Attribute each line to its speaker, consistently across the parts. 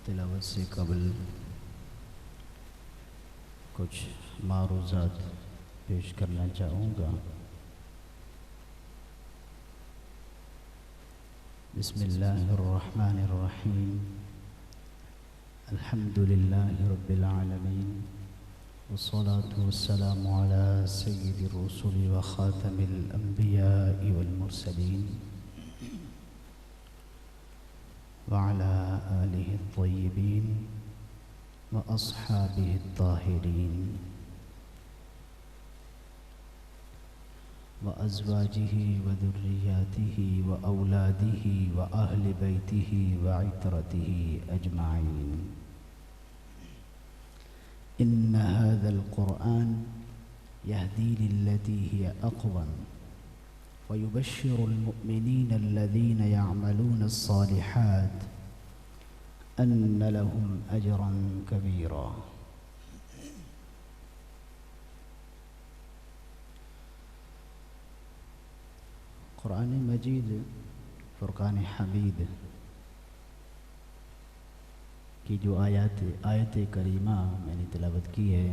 Speaker 1: تلاوت سے قبل کچھ معروضات پیش کرنا چاہوں گا۔ بسم اللہ الرحمن الرحیم، الحمد للہ رب العالمین، والصلاة والسلام على سید الرسل وخاتم الانبیاء والمرسلین وعلى آلہ الطیبین وأصحابه الطاهرين وأزواجه وذرياته وأولاده وأهل بيته وعترته أجمعين. إن هذا القرآن يهدي للتي هي أقوم ويبشر المؤمنين الذين يعملون الصالحات أن لهم أجرا كبيرا. قرآن مجید فرقان حمید کی جو آیت کریمہ میں نے تلاوت کی ہے،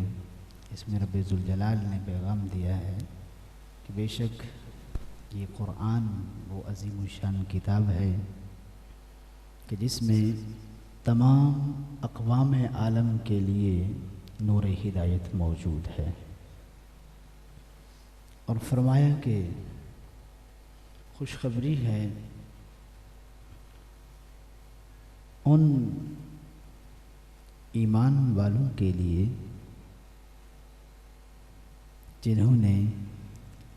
Speaker 1: اس میں رب ذوالجلال نے پیغام دیا ہے کہ بے شک یہ قرآن وہ عظیم الشان کتاب ہے کہ جس میں تمام اقوام عالم کے لیے نور ہدایت موجود ہے، اور فرمایا کہ خوشخبری ہے ان ایمان والوں کے لیے جنہوں نے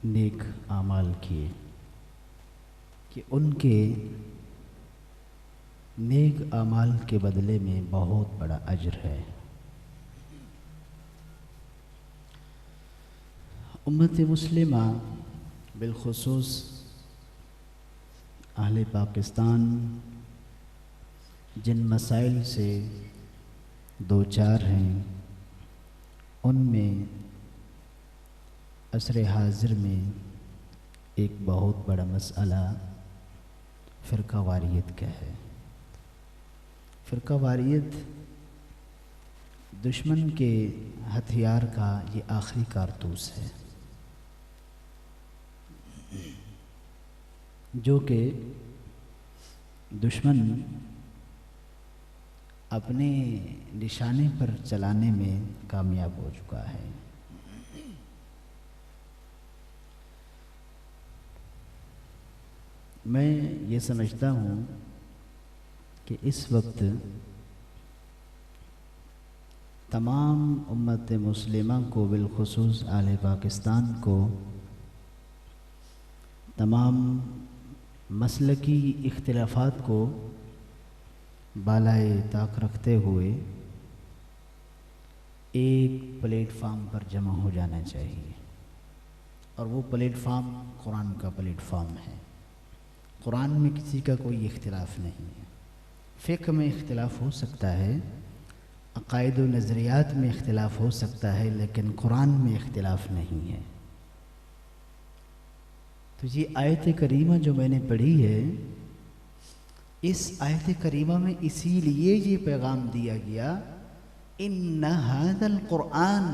Speaker 1: نیک اعمال کیے کہ ان کے نیک اعمال کے بدلے میں بہت بڑا اجر ہے۔ امت مسلمہ بالخصوص اہل پاکستان جن مسائل سے دوچار ہیں، ان میں عصر حاضر میں ایک بہت بڑا مسئلہ فرقہ واریت کا ہے۔ فرقہ واریت دشمن کے ہتھیار کا یہ آخری کارتوس ہے جو کہ دشمن اپنے نشانے پر چلانے میں کامیاب ہو چکا ہے۔ میں یہ سمجھتا ہوں کہ اس وقت تمام امت مسلمہ کو بالخصوص اہل پاکستان کو تمام مسلکی اختلافات کو بالائے طاق رکھتے ہوئے ایک پلیٹ فارم پر جمع ہو جانا چاہیے، اور وہ پلیٹ فارم قرآن کا پلیٹ فارم ہے۔ قرآن میں کسی کا کوئی اختلاف نہیں ہے، فقہ میں اختلاف ہو سکتا ہے، عقائد و نظریات میں اختلاف ہو سکتا ہے، لیکن قرآن میں اختلاف نہیں ہے۔ تو یہ آیت کریمہ جو میں نے پڑھی ہے، اس آیت کریمہ میں اسی لیے یہ پیغام دیا گیا، ان ھذا القرآن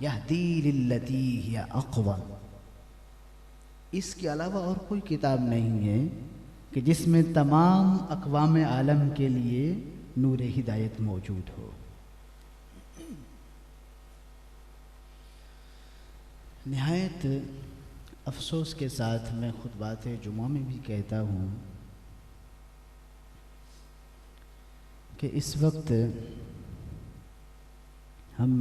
Speaker 1: یہدی للتی ہی اقوم۔ اس کے علاوہ اور کوئی کتاب نہیں ہے کہ جس میں تمام اقوام عالم کے لیے نور ہدایت موجود ہو۔ نہایت افسوس کے ساتھ میں خطبات جمعہ میں بھی کہتا ہوں کہ اس وقت ہم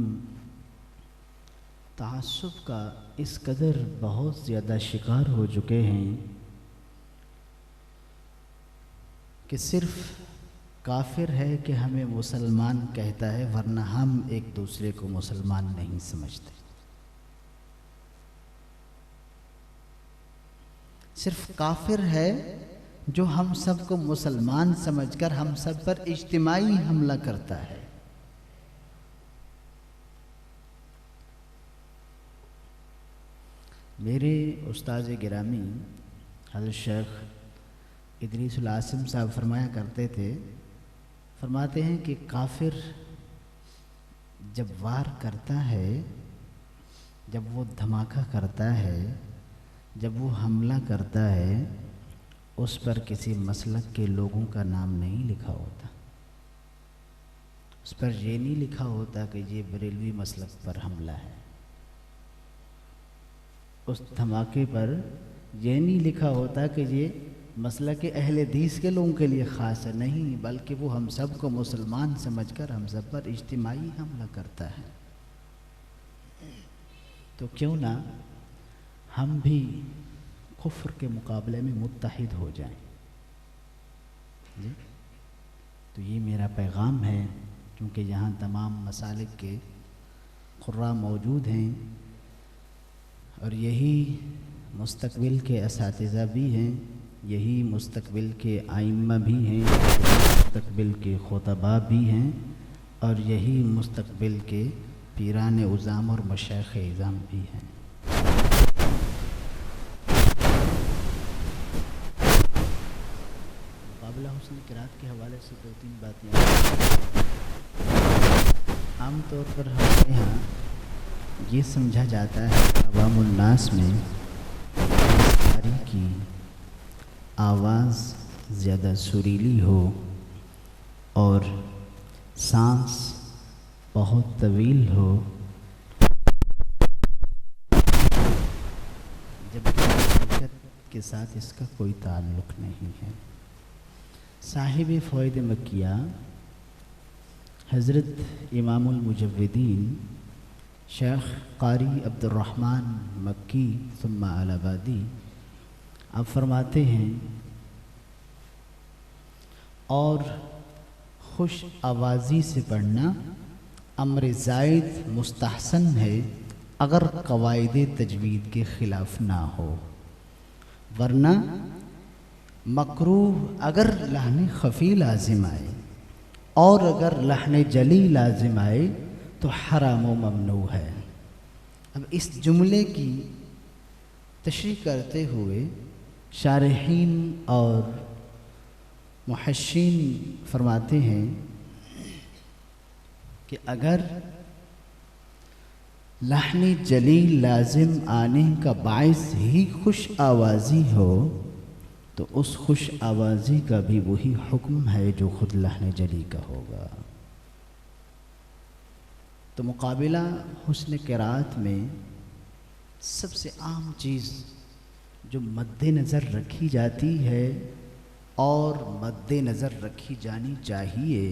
Speaker 1: تعصب کا اس قدر بہت زیادہ شکار ہو چکے ہیں کہ صرف کافر ہے کہ ہمیں مسلمان کہتا ہے، ورنہ ہم ایک دوسرے کو مسلمان نہیں سمجھتے۔ صرف کافر ہے جو ہم سب کو مسلمان سمجھ کر ہم سب پر اجتماعی حملہ کرتا ہے۔ میرے استاد گرامی حضرت شیخ ادریس العاصم صاحب فرمایا کرتے تھے فرماتے ہیں کہ کافر جب وار کرتا ہے، جب وہ دھماکہ کرتا ہے، جب وہ حملہ کرتا ہے، اس پر کسی مسلک کے لوگوں کا نام نہیں لکھا ہوتا، اس پر یہ نہیں لکھا ہوتا کہ یہ بریلوی مسلک پر حملہ ہے، اس دھماکے پر یہ نہیں لکھا ہوتا کہ یہ مسلک اہل حدیث کے لوگوں کے لیے خاص ہے، نہیں، بلکہ وہ ہم سب کو مسلمان سمجھ کر ہم سب پر اجتماعی حملہ کرتا ہے۔ تو کیوں نہ ہم بھی کفر کے مقابلے میں متحد ہو جائیں جی۔ تو یہ میرا پیغام ہے، کیونکہ یہاں تمام مسالک کے قراء موجود ہیں اور یہی مستقبل کے اساتذہ بھی ہیں، یہی مستقبل کے ائمہ بھی ہیں، مستقبل کے خطباء بھی ہیں، اور یہی مستقبل کے پیران عظام اور مشائخ اعظام بھی ہیں۔ مقابلہ حسن قرات کے حوالے سے دو تین باتیں عام طور پر ہمارے یہاں یہ سمجھا جاتا ہے عوام الناس میں قاری کی آواز زیادہ سریلی ہو اور سانس بہت طویل ہو، جبکہ حقیقت کے ساتھ اس کا کوئی تعلق نہیں ہے۔ صاحب فوائد مکیہ حضرت امام المجودین شیخ قاری عبد الرحمن مکی ثم الہٰبادی آپ فرماتے ہیں، اور خوش آوازی سے پڑھنا امر زائد مستحسن ہے اگر قواعد تجوید کے خلاف نہ ہو، ورنہ مکروہ اگر لحن خفی لازم آئے اور اگر لحن جلی لازم آئے تو حرام و ممنوع ہے۔ اب اس جملے کی تشریح کرتے ہوئے شارحین اور محشین فرماتے ہیں کہ اگر لحن جلیل لازم آنے کا باعث ہی خوش آوازی ہو تو اس خوش آوازی کا بھی وہی حکم ہے جو خود لحن جلی کا ہوگا۔ تو مقابلہ حسن قرات میں سب سے عام چیز جو مد نظر رکھی جاتی ہے اور مد نظر رکھی جانی چاہیے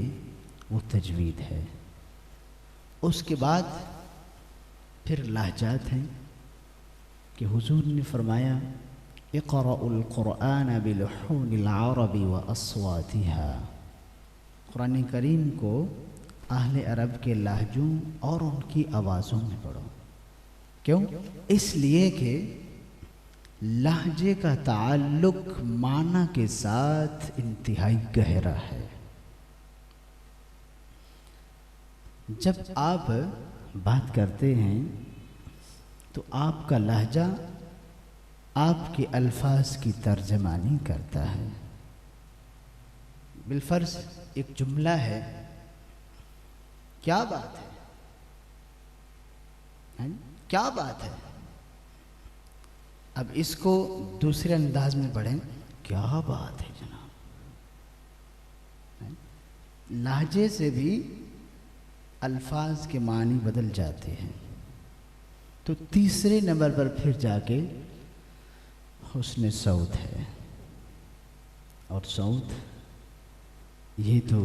Speaker 1: وہ تجوید ہے۔ اس کے بعد پھر لہجات ہیں کہ حضور نے فرمایا اقرأوا القرآن بلحون العرب واصواتها، قرآن کریم کو اہل عرب کے لہجوں اور ان کی آوازوں میں پڑھو۔ کیوں؟ اس لیے کہ لہجے کا تعلق معنی کے ساتھ انتہائی گہرا ہے۔ جب آپ بات کرتے ہیں تو آپ کا لہجہ آپ کے الفاظ کی ترجمانی کرتا ہے۔ بالفرض ایک جملہ ہے، کیا بات ہے، کیا بات ہے، اب اس کو دوسرے انداز میں پڑھیں، کیا بات ہے جناب۔ لہجے سے بھی الفاظ کے معنی بدل جاتے ہیں۔ تو تیسرے نمبر پر پھر جا کے حسن صوت ہے، اور صوت یہ تو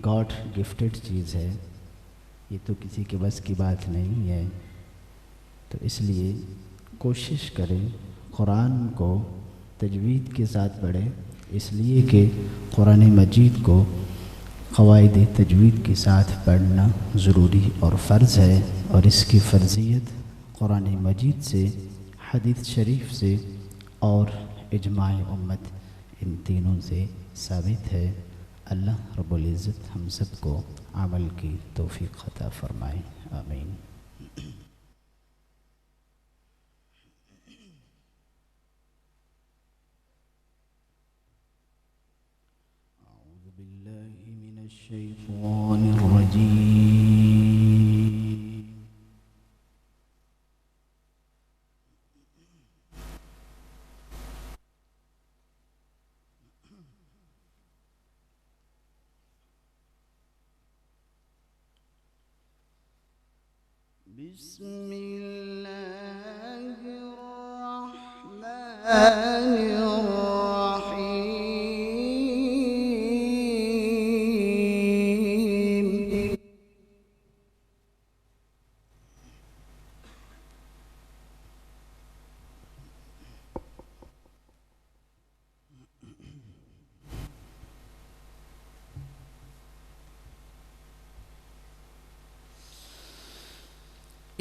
Speaker 1: گاڈ گفٹڈ چیز ہے، یہ تو کسی کے بس کی بات نہیں ہے۔ تو اس لیے کوشش کریں قرآن کو تجوید کے ساتھ پڑھیں، اس لیے کہ قرآن مجید کو قواعد تجوید کے ساتھ پڑھنا ضروری اور فرض ہے، اور اس کی فرضیت قرآن مجید سے، حدیث شریف سے اور اجماع امت ان تینوں سے ثابت ہے۔ اللہ رب العزت ہم سب کو عمل کی توفیق عطا فرمائے، آمین۔ اعوذ باللہ من الشیطان الشيطان الرجيم. بسم الله الرحمن الرحيم.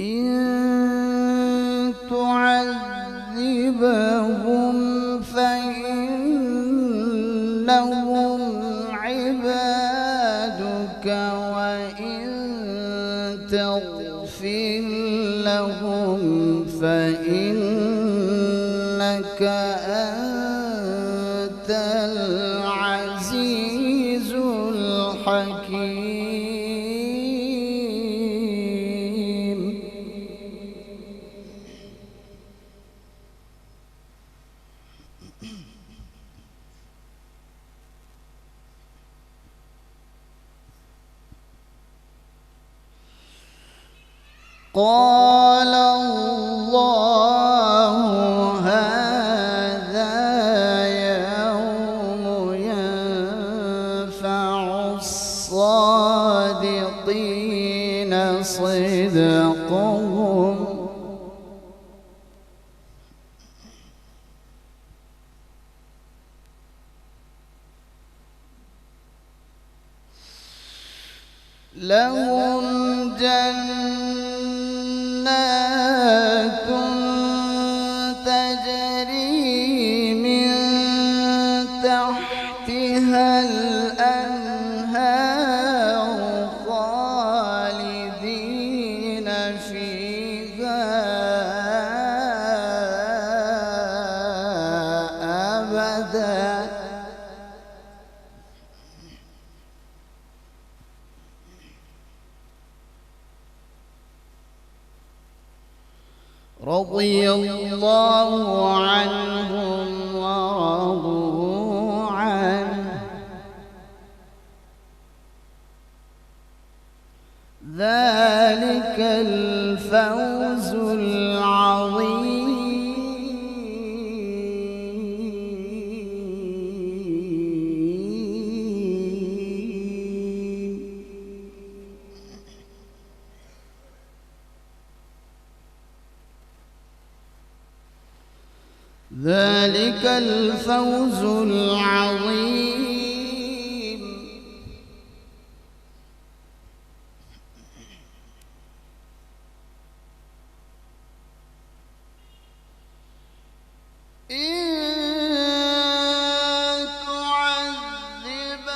Speaker 1: إن تعذبهم فإنهم عبادك وإن تغفر لهم فإنك أنت العزيز الحكيم. قال الله هذا يوم ينفع الصادقين صدقهم لهم جنات تجري من تحتها الأنهار خالدين فيها أبدا. رضي الله عنهم ورضوا عنه ذلك الفوز العظيم. ذلك الفوز العظيم. إن تعذبهم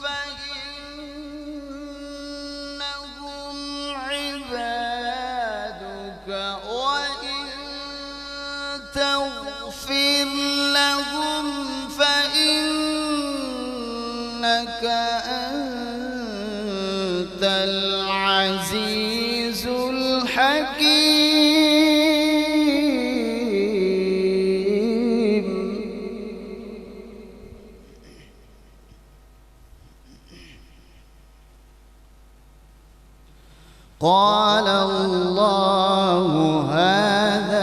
Speaker 1: فإنهم عبادك وإن تغفر لهم فإنك أنت العزيز الحكيم. قال الله هذا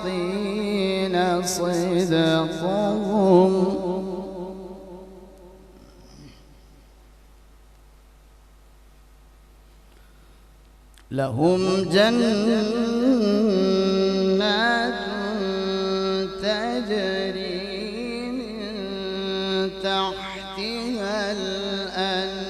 Speaker 1: الصادقين صدقهم لهم جنات تجري من تحتها الأنهار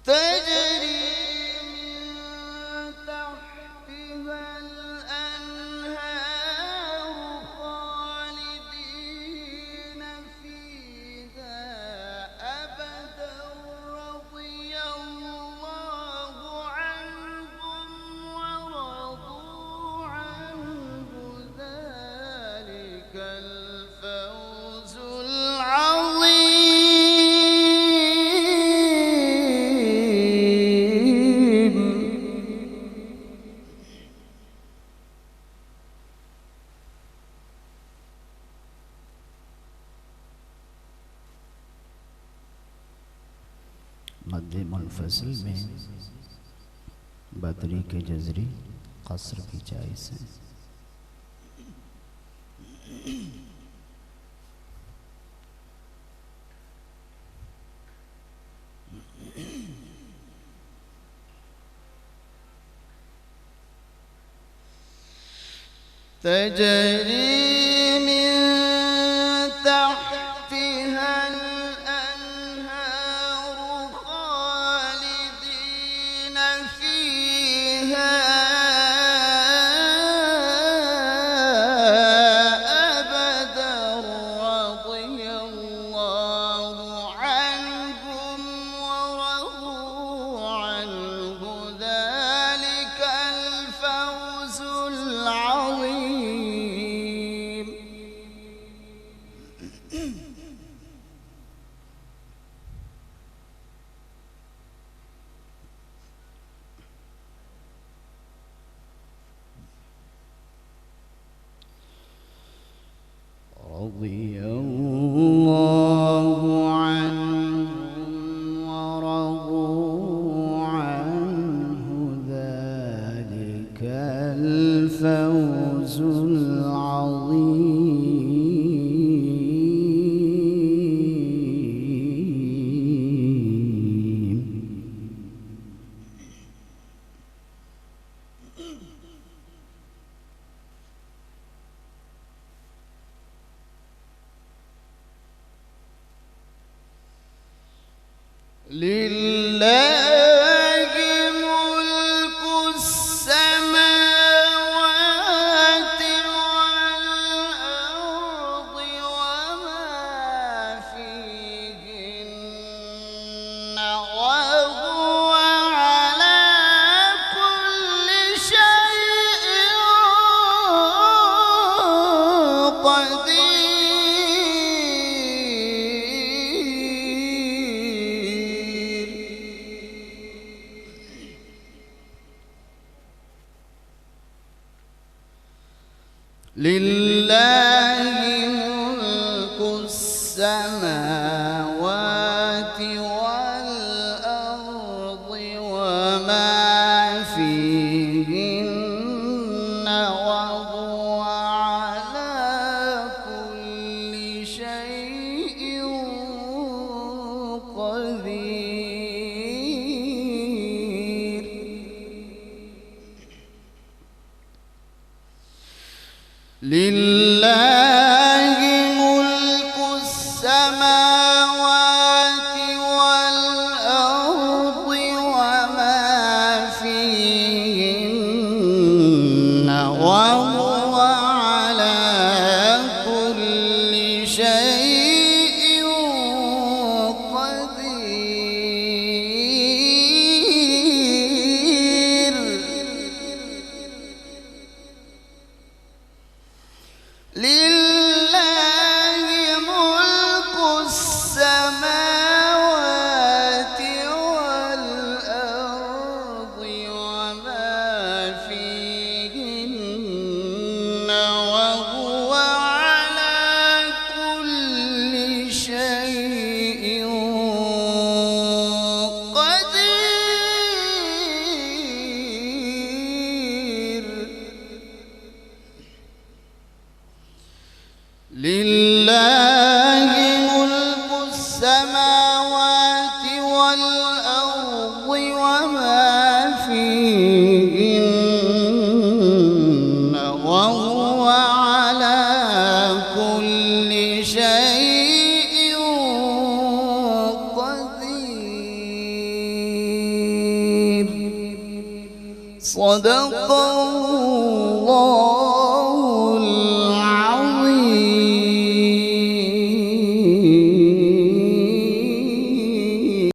Speaker 1: تجري من تحتها الأنهار الفوز العظيم. مد منفصل میں بدری کے جزری قصر بھی جائز ہیں. تجری من تحتها الأنهار خالدين فيها أبدا رضي الله عنهم ورضوا عنه ذلك الفوز العظيم. رضي الله عنهم ورضوا عنه ذلك الفوز العظيم. لله ملك السماوات والأرض وما فيهن وهو على كل شيء قدير. لله ملك السماوات والأرض وما فيهن وهو على كل شيء قدير. لله ملك السماوات والأرض وما فيهن وهو على كل شيء قدير. لله ملك السماوات والأرض وما فيهن وهو على كل شيء قدير. لله